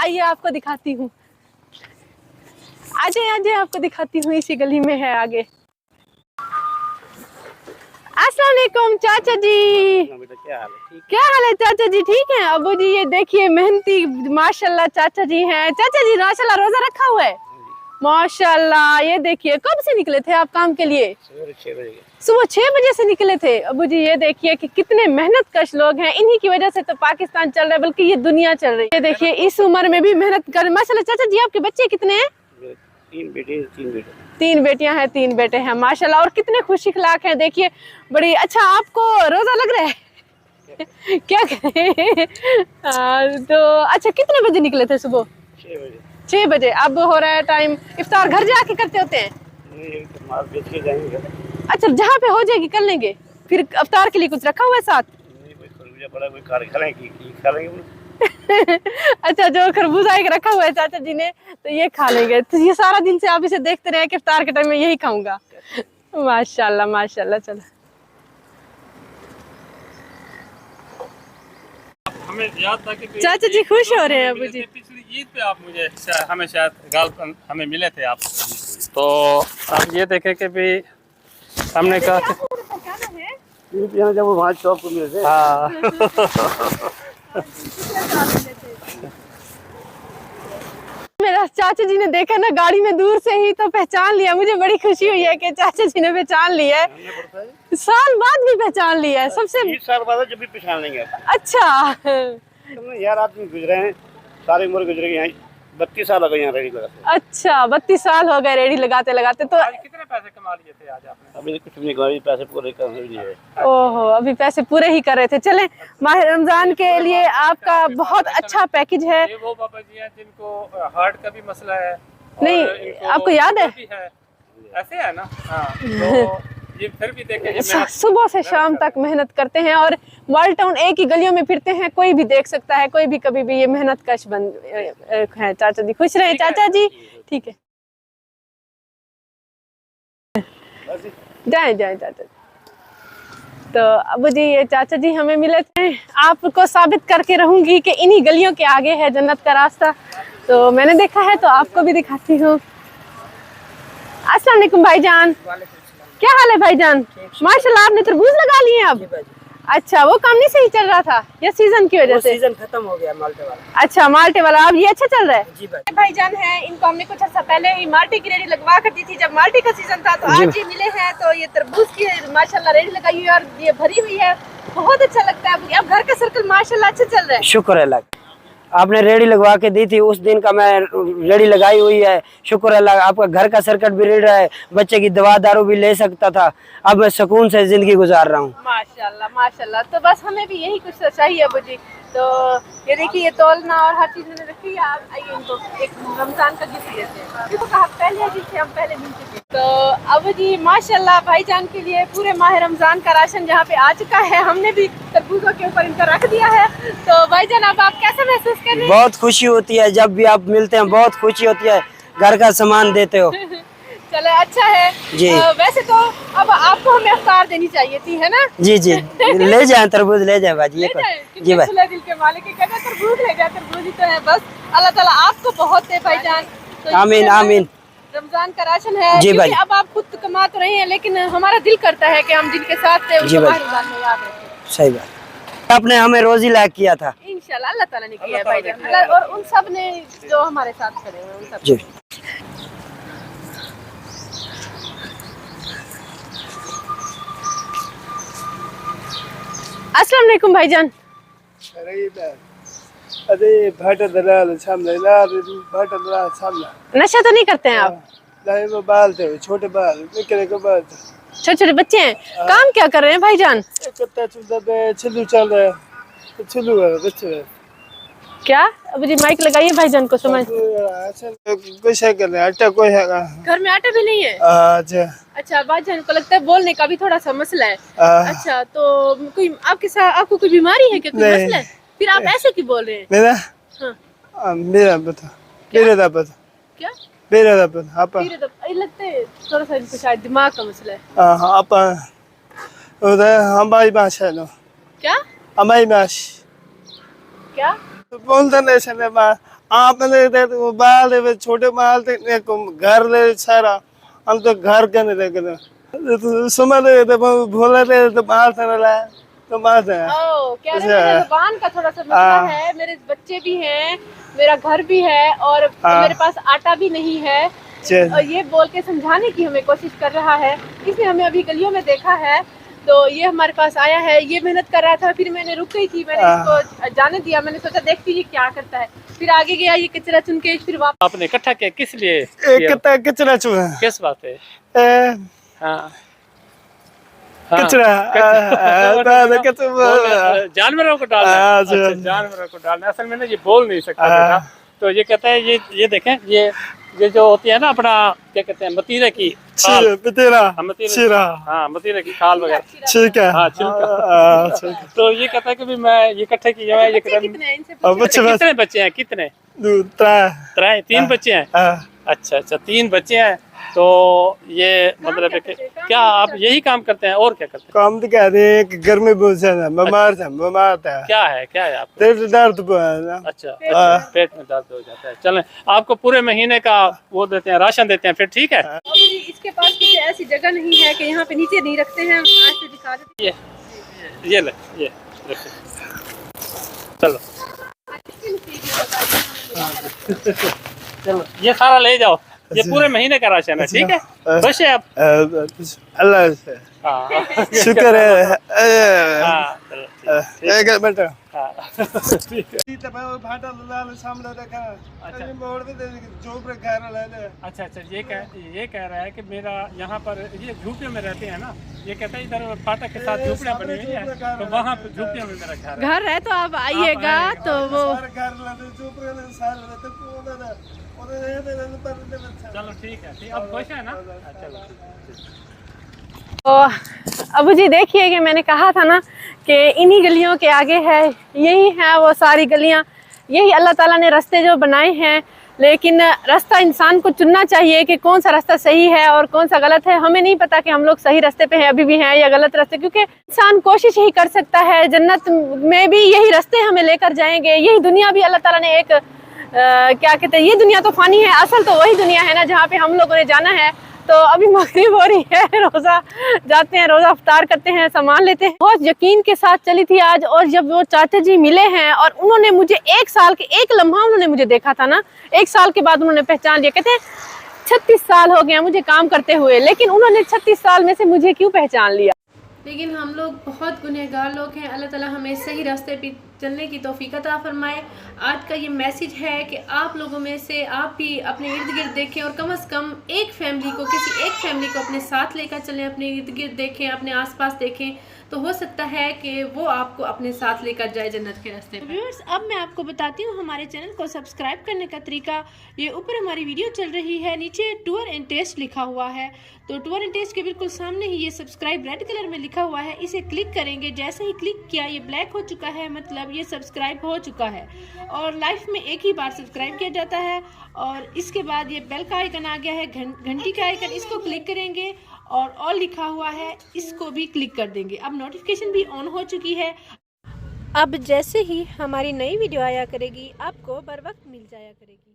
आइए आपको दिखाती हूँ। आजे आजे आपको दिखाती हूँ, इसी गली में है आगे। अस्सलाम वालेकुम चाचा जी। क्या हाल है चाचा जी? ठीक है अबू जी। ये देखिए मेहनती माशाल्लाह चाचा जी हैं। चाचा जी माशाल्लाह रोजा रखा हुआ है माशाल्लाह। ये देखिए कब से निकले थे आप काम के लिए? सुबह 6 बजे से निकले थे अबू जी। ये देखिए कि कितने मेहनत कश लोग हैं। इन्हीं की वजह से तो पाकिस्तान चल रहा है, बल्कि ये दुनिया चल रही है। ये देखिए इस उम्र में भी मेहनत कर माशाल्लाह। चाचा जी आपके बच्चे कितने हैं? 3 बेटियां हैं 3 बेटे हैं माशाल्लाह। और कितने खुशिखलाक हैं देखिए। बड़ी अच्छा आपको रोजा लग रहा है? क्या करें। तो अच्छा कितने बजे निकले थे सुबह? 6 बजे। अब हो रहा है टाइम इफ्तार घर जाके करते होते हैं? अच्छा जहाँ पे हो जाएगी कर लेंगे। फिर इफ्तार के लिए कुछ रखा हुआ है साथ? अच्छा जो खरबूजा एक रखा हुआ है चाचा जी ने तो ये खा लेंगे। तो ये सारा दिन से आप इसे देखते रहे कि इफ्तार के टाइम में यही खाऊंगा। माशाल्लाह माशाल्लाह। चलो हमें याद था कि चाचा जी खुश हो रहे हैं अबू जी। पिछली ईद पे आप मुझे हमें शायद हमें मिले थे आप। तो आप ये देखे कि भी हमने कहा जब वहाँ चौक को मिले थे। हाँ। मेरा चाचा जी ने देखा ना गाड़ी में दूर से ही तो पहचान लिया। मुझे बड़ी खुशी हुई है कि चाचा जी ने पहचान लिया है। साल बाद भी पहचान लिया है। सबसे 20 साल बाद जब भी पहचान लेंगे। अच्छा यार आदमी गुजरे हैं, सारी उम्र गुजरे गई यहाँ। 32 साल हो गए यहाँ रेडी लगाते। अच्छा 32 साल हो गए रेडी लगाते लगाते। तो आज कितने पैसे कमा लिए थे आज आपने? अभी कुछ नहीं कमा, पैसे पूरे करने भी नहीं है। ओहो अभी पैसे पूरे ही कर रहे थे। चले माह रमजान के लिए आपका बहुत अच्छा पैकेज है। ये वो बाबा जी हैं जिनको हार्ट का भी मसला है। नहीं आपको याद है? ऐसे है ना। हाँ तो ये फिर भी देखें सुबह से शाम तक मेहनत करते हैं और वर्ल्ड टाउन एक ही गलियों में फिरते हैं। कोई भी देख सकता है, कोई भी कभी भी। ये मेहनत कश बन है। चाचा जी खुश रहे चाचा जी। ठीक है जाए जाए चाचा जी। तो अबू जी ये चाचा जी हमें मिले थे। आपको साबित करके रहूंगी कि इन्हीं गलियों के आगे है जन्नत का रास्ता। तो मैंने देखा है तो आपको भी दिखाती हूँ। अस्सलाम वालेकुम भाईजान। क्या हाल है भाईजान? माशाल्लाह आपने तरबूज लगा लिए अब? अच्छा वो काम नहीं सही चल रहा था या सीजन की वजह से? सीजन खत्म हो गया माल्टे वाला। अच्छा माल्टे वाला अब ये अच्छा चल रहा है जी भाईजान है। इनको हमने कुछ अर्सा पहले ही माल्टे की रेडी लगवा कर दी थी जब माल्टे का सीजन था। तो आज ये मिले हैं तो ये तरबूज की माशाल्लाह रेडी लगाई हुई है और ये भरी हुई है। बहुत अच्छा लगता है। अब घर का सर्कल माशाल्लाह अच्छा चल रहा है। शुक्र है अल्लाह। आपने रेडी लगवा के दी थी उस दिन का मैं रेडी लगाई हुई है। शुक्र अल्लाह आपका घर का सर्किट भी रेडी है। बच्चे की दवा दारू भी ले सकता था। अब मैं सुकून से जिंदगी गुजार रहा हूँ। माशाल्लाह माशाल्लाह। तो बस हमें भी यही कुछ चाहिए अबू जी। तो ये देखिए ये तोलना और हर चीज मैंने रखी है। आप आइए इनको एक रमजान का गिफ्ट देते हैं। देखो कहा पहले जिससे हम पहले मिल चुके। तो अबू जी माशाल्लाह भाईजान के लिए पूरे माह रमजान का राशन यहाँ पे आ चुका है। हमने भी तरबूजों के ऊपर इनका रख दिया है। तो भाईजान अब आप कैसा महसूस कर रहे हैं? बहुत खुशी होती है जब भी आप मिलते हैं। बहुत खुशी होती है घर का सामान देते हो। चले अच्छा है जी। वैसे तो अब आपको हमें अफ्तार देनी चाहिए थी है ना? जी जी ले जाए तरबूज ले जाए भाजी। जी भाई खुले दिल के मालिक है। तरबूज ले जाए। तरबूज ही तो है बस। अल्लाह ताला आपको बहुत दे भाईजान। तो आमीन आमीन। रमजान का राशन है जी भाई। अब आप खुद कमा तो रहे हैं लेकिन हमारा दिल करता है कि हम जिनके साथ थे उनको रमजान में याद रखें। सही बात। आपने हमें रोजी लायक किया था। इंशाल्लाह अल्लाह ताला ने किया है भाईजान। और उन सब ने जो हमारे साथ खड़े हैं उन सब जी। अस्सलाम वालेकुम भाईजान। अरे भाटा दलाल सामने भाटा दलाल सामने। नशा तो नहीं करते हैं आप? नहीं वो बाल थे छोटे बाल निकले के बाल थे। छोटे छोटे बच्चे हैं। काम क्या कर रहे हैं भाईजान? कत्ता चुदा पे छिलू चल रहा है। छिलू है बच्चे क्या? अबू जी माइक लगाइए भाईजान को समझ। कुछ है कर रहे आटा कोई है घर में आटा भी नहीं है? अच्छा अच्छा भाईजान को लगता है बोलने का भी थोड़ा सा मसला है। अच्छा तो कोई आपके साथ आपको कोई बीमारी है क्या? कोई मसला है? फिर आप ऐसे क्यों बोल रहे हैं? मेरा हाँ मेरा बता मेरे दा बता क्या? मेरे दा बता आप लगता है थोड़ा सा इनको शायद दिमाग का मसला है। हाँ आप उधर हमारी भाषा लो। क्या हमारी भाषा क्या बोलते नहीं सने आप ले वो बाल ले छोटे बाल थे घर ले सारा हम तो घर के नहीं लेके तो समझ ले तो भोला ले तो बाहर से ला तो बात है कह रहे हैं जुबान का थोड़ा सा मसला है, मेरे बच्चे भी हैं, मेरा घर भी है और मेरे पास आटा भी नहीं है। और ये बोल के समझाने की हमें कोशिश कर रहा है। इसने हमें अभी गलियों में देखा है तो ये हमारे पास आया है, ये मेहनत कर रहा था, फिर मैंने रुक गई थी, मैंने इसको जाने दिया, मैंने सोचा देखती ये क्या करता है, फिर आगे गया, ये कचरा चुन के फिर वापस। आपने इकट्ठा किया किस लिए? कितना कचरा चुना किस बात पे? हाँ कचरा जानवरों को डालना। अच्छा, जानवरों को डालना। असल में ना ये बोल नहीं सकता बेटा, तो ये कहता है ये देखें ये जो होती है ना अपना क्या कहते हैं मतीरे की खाल, मतीरे की खाल वगैरह, ठीक है। हाँ छिलका। तो ये कहता है कि भी मैं ये इकट्ठे किए हुए कितने बच्चे हैं? कितने? 3 बच्चे हैं। अच्छा 3 बच्चे हैं। तो ये मतलब क्या आप यही काम करते हैं और क्या करते हैं? काम तो क्या है कि घर में बहुत ज्यादा बीमार था। क्या है आप? दर्द। अच्छा पेट में दर्द हो जाता है। चलें आपको पूरे महीने का वो देते हैं, राशन देते हैं, फिर ठीक है। इसके पास किसी ऐसी जगह नहीं है कि यहाँ पे नीचे नहीं रखते हैं, आज से दिखा देते हैं। ये चलो चलो ये सारा ले जाओ, ये पूरे महीने का राशन है, ठीक है। खुश है आप? अल्लाह से शुक्र है। एक मिनट अच्छा ये कह रहा है कि मेरा यहाँ पर ये झूपियों में रहते हैं ना, ये कहता है इधर फाटक के साथ झूपड़ियाँ बनी हुई है, तो वहाँ पे झूपियों में मेरा घर है, तो आप आइएगा तो वो चलो ठीक है। अब खुश है ना? चलो तो अबू जी देखिए कि मैंने कहा था ना कि इन्हीं गलियों के आगे है, यही है वो सारी गलियां, यही अल्लाह ताला ने रास्ते जो बनाए हैं। लेकिन रास्ता इंसान को चुनना चाहिए कि कौन सा रास्ता सही है और कौन सा गलत है। हमें नहीं पता कि हम लोग सही रास्ते पे हैं अभी भी हैं या गलत रास्ते, क्योंकि इंसान कोशिश ही कर सकता है। जन्नत में भी यही रास्ते हमें लेकर जाएंगे। यही दुनिया भी अल्लाह ताला ने एक क्या कहते हैं, ये दुनिया तो फानी है, असल तो वही दुनिया है ना जहाँ पे हम लोगों ने जाना है। तो अभी मगरिब हो रही है, रोज़ा जाते हैं, रोज़ा इफ्तार करते हैं, सामान लेते हैं। बहुत यकीन के साथ चली थी आज, और जब वो चाचा जी मिले हैं और उन्होंने मुझे 1 साल के एक लम्हा उन्होंने मुझे देखा था ना, 1 साल के बाद उन्होंने पहचान लिया। कहते हैं 36 साल हो गए मुझे काम करते हुए, लेकिन उन्होंने 36 साल में से मुझे क्यों पहचान लिया। लेकिन हम लोग बहुत गुनहगार लोग हैं। अल्लाह ताला हमें सही रास्ते पे चलने की तौफीक अता फरमाए। आज का ये मैसेज है कि आप लोगों में से आप भी अपने इर्द गिर्द देखें और कम से कम एक फैमिली को, किसी एक फैमिली को अपने साथ लेकर चलें, अपने इर्द गिर्द देखें, अपने आसपास देखें, तो हो सकता है कि वो आपको अपने साथ लेकर जाए जन्नत के रास्ते पे। व्यूअर्स, अब मैं आपको बताती हूँ हमारे चैनल को सब्सक्राइब करने का तरीका। ये ऊपर हमारी वीडियो चल रही है, नीचे टूर एंड टेस्ट लिखा हुआ है, तो टूर एंड टेस्ट के बिल्कुल सामने ही ये सब्सक्राइब रेड कलर में लिखा हुआ है, इसे क्लिक करेंगे। जैसे ही क्लिक किया ये ब्लैक हो चुका है, मतलब ये सब्सक्राइब हो चुका है। और लाइफ में एक ही बार सब्सक्राइब किया जाता है। और इसके बाद ये बेल का आइकन आ गया है, घंटी का आइकन, इसको क्लिक करेंगे और ऑल लिखा हुआ है, इसको भी क्लिक कर देंगे। अब नोटिफिकेशन भी ऑन हो चुकी है। अब जैसे ही हमारी नई वीडियो आया करेगी आपको बर वक्त मिल जाया करेगी।